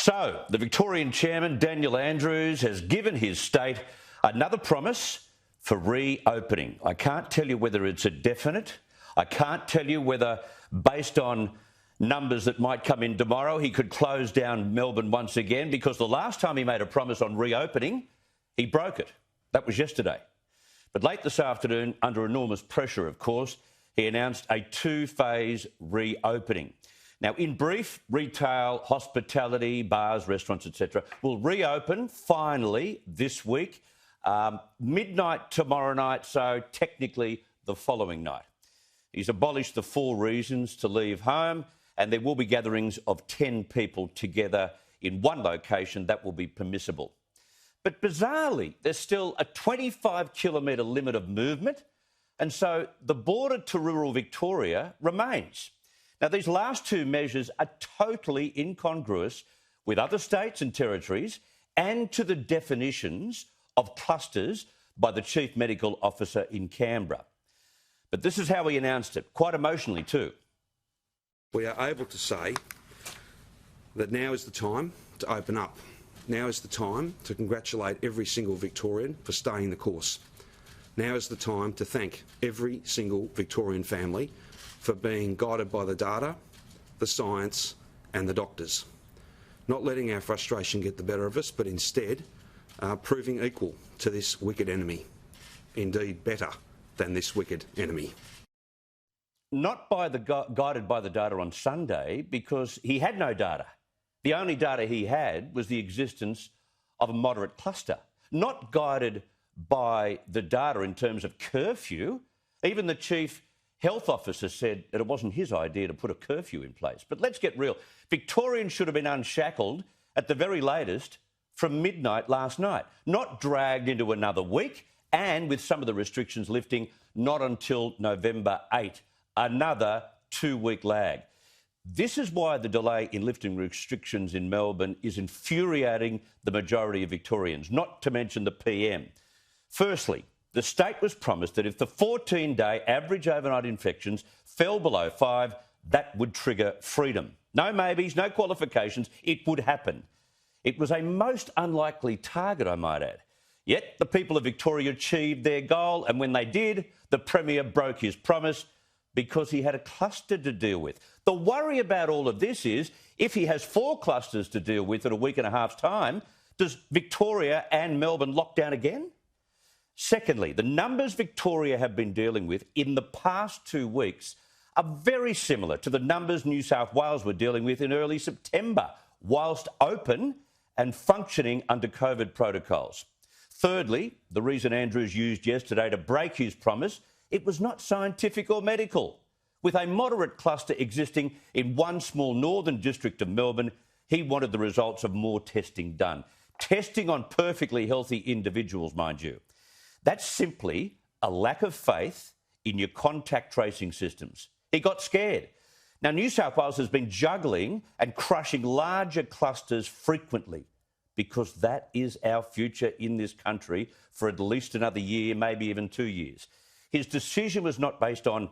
So, the Victorian chairman, Daniel Andrews, has given his state another promise for reopening. I can't tell you whether it's a definite. I can't tell you whether, based on numbers that might come in tomorrow, he could close down Melbourne once again, because the last time he made a promise on reopening, he broke it. That was yesterday. But late this afternoon, under enormous pressure, of course, he announced a two-phase reopening. Now, in brief, retail, hospitality, bars, restaurants, etc., will reopen finally this week, midnight tomorrow night, so technically the following night. He's abolished the 4 reasons to leave home, and there will be gatherings of 10 people together in one location that will be permissible. But bizarrely, there's still a 25-kilometre limit of movement, and so the border to rural Victoria remains. Now, these last 2 measures are totally incongruous with other states and territories and to the definitions of clusters by the Chief Medical Officer in Canberra. But this is how he announced it, quite emotionally too. We are able to say that now is the time to open up. Now is the time to congratulate every single Victorian for staying the course. Now is the time to thank every single Victorian family for being guided by the data, the science and the doctors. Not letting our frustration get the better of us, but instead proving equal to this wicked enemy. Indeed, better than this wicked enemy. Not by guided by the data on Sunday, because he had no data. The only data he had was the existence of a moderate cluster. Not guided by the data in terms of curfew. Even the Chief Health Officer said that it wasn't his idea to put a curfew in place. But let's get real. Victorians should have been unshackled at the very latest from midnight last night, not dragged into another week, and with some of the restrictions lifting not until November 8, another 2-week lag. This is why the delay in lifting restrictions in Melbourne is infuriating the majority of Victorians, not to mention the PM. Firstly, the state was promised that if the 14-day average overnight infections fell below 5, that would trigger freedom. No maybes, no qualifications, it would happen. It was a most unlikely target, I might add. Yet the people of Victoria achieved their goal, and when they did, the Premier broke his promise because he had a cluster to deal with. The worry about all of this is, if he has 4 clusters to deal with in a week and a half's time, does Victoria and Melbourne lock down again? Secondly, the numbers Victoria have been dealing with in the past 2 weeks are very similar to the numbers New South Wales were dealing with in early September, whilst open and functioning under COVID protocols. Thirdly, the reason Andrews used yesterday to break his promise, it was not scientific or medical. With a moderate cluster existing in one small northern district of Melbourne, he wanted the results of more testing done. Testing on perfectly healthy individuals, mind you. That's simply a lack of faith in your contact tracing systems. He got scared. Now, New South Wales has been juggling and crushing larger clusters frequently, because that is our future in this country for at least another year, maybe even 2 years. His decision was not based on,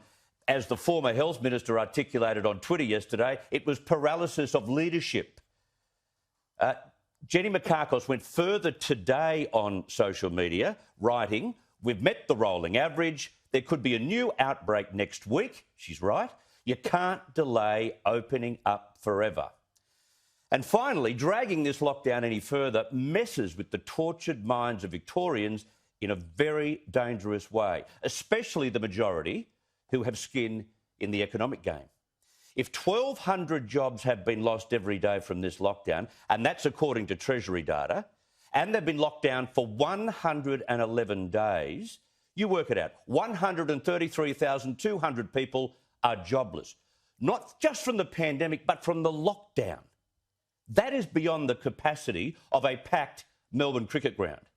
as the former Health Minister articulated on Twitter yesterday, it was paralysis of leadership. Jenny Mikakos went further today on social media, writing, "We've met the rolling average. There could be a new outbreak next week." She's right. You can't delay opening up forever. And finally, dragging this lockdown any further messes with the tortured minds of Victorians in a very dangerous way, especially the majority who have skin in the economic game. If 1,200 jobs have been lost every day from this lockdown, and that's according to Treasury data, and they've been locked down for 111 days, you work it out. 133,200 people are jobless, not just from the pandemic, but from the lockdown. That is beyond the capacity of a packed Melbourne cricket ground.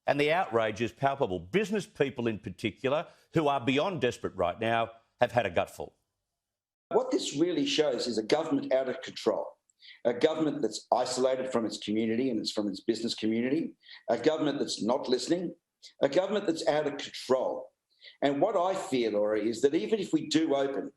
And the outrage is palpable. Business people in particular, who are beyond desperate right now, have had a gutful. What this really shows is a government out of control, a government that's isolated from its community and from its business community, a government that's not listening, a government that's out of control. And what I fear, Laura, is that even if we do open,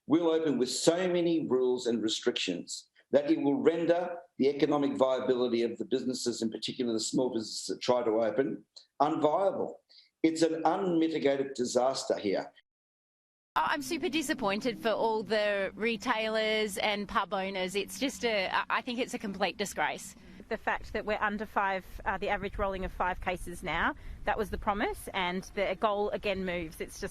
we'll open with so many rules and restrictions. that it will render the economic viability of the businesses, in particular the small businesses that try to open, unviable. It's an unmitigated disaster here. I'm super disappointed for all the retailers and pub owners. It's just I think it's a complete disgrace. The fact that we're under the average rolling of 5 cases now, that was the promise, and the goal again moves. It's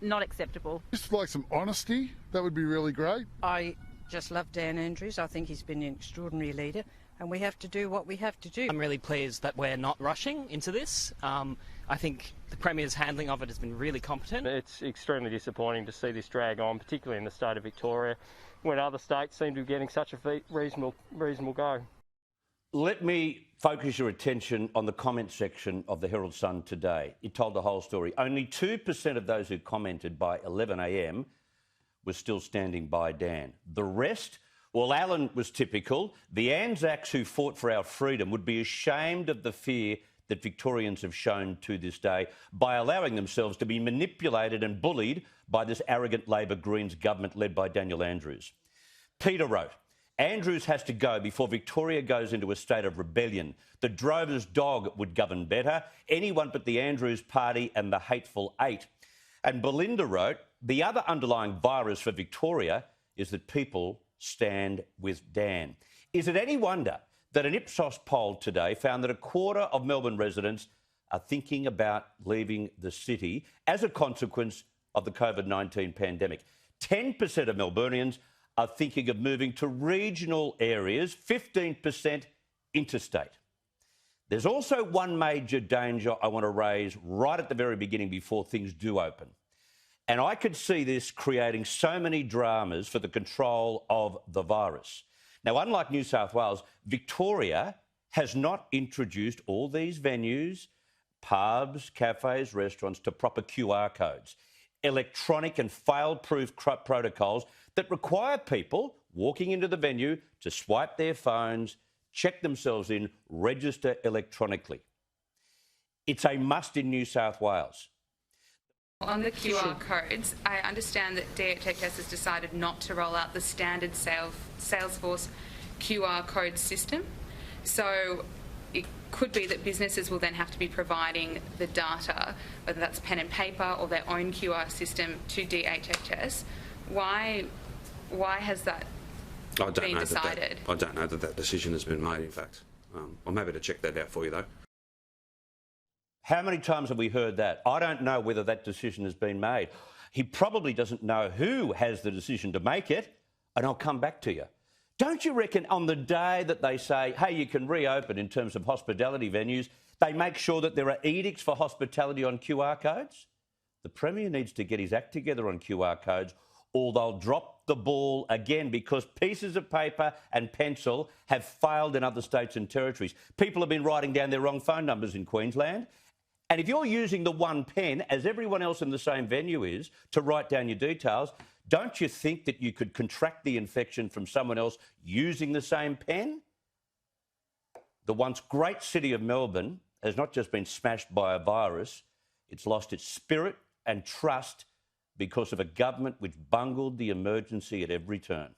not acceptable. Just like some honesty, that would be really great. I just love Dan Andrews. I think he's been an extraordinary leader, and we have to do what we have to do. I'm really pleased that we're not rushing into this. I think the Premier's handling of it has been really competent. It's extremely disappointing to see this drag on, particularly in the state of Victoria, when other states seem to be getting such a reasonable go. Let me focus your attention on the comment section of the Herald Sun today. It told the whole story. Only 2% of those who commented by 11 a.m. were still standing by Dan. The rest, well, Alan was typical. The Anzacs who fought for our freedom would be ashamed of the fear that Victorians have shown to this day by allowing themselves to be manipulated and bullied by this arrogant Labor Greens government led by Daniel Andrews. Peter wrote, Andrews has to go before Victoria goes into a state of rebellion. The drover's dog would govern better. Anyone but the Andrews party and the hateful 8. And Belinda wrote, the other underlying virus for Victoria is that people stand with Dan. Is it any wonder that an Ipsos poll today found that a quarter of Melbourne residents are thinking about leaving the city as a consequence of the COVID-19 pandemic? 10% of Melburnians are thinking of moving to regional areas, 15% interstate. There's also one major danger I want to raise right at the very beginning before things do open. And I could see this creating so many dramas for the control of the virus. Now, unlike New South Wales, Victoria has not introduced all these venues, pubs, cafes, restaurants to proper QR codes, electronic and fail-proof protocols that require people walking into the venue to swipe their phones, check themselves in, register electronically. It's a must in New South Wales. On the QR codes, I understand that DHHS has decided not to roll out the standard Salesforce QR code system. So it could be that businesses will then have to be providing the data, whether that's pen and paper or their own QR system, to DHHS. Why has that been decided? I don't know that decision has been made, in fact. I'm happy to check that out for you, though. How many times have we heard that? I don't know whether that decision has been made. He probably doesn't know who has the decision to make it, and I'll come back to you. Don't you reckon on the day that they say, hey, you can reopen in terms of hospitality venues, they make sure that there are edicts for hospitality on QR codes? The Premier needs to get his act together on QR codes, or they'll drop the ball again, because pieces of paper and pencil have failed in other states and territories. People have been writing down their wrong phone numbers in Queensland. And if you're using the one pen, as everyone else in the same venue is, to write down your details, don't you think that you could contract the infection from someone else using the same pen? The once great city of Melbourne has not just been smashed by a virus, it's lost its spirit and trust because of a government which bungled the emergency at every turn.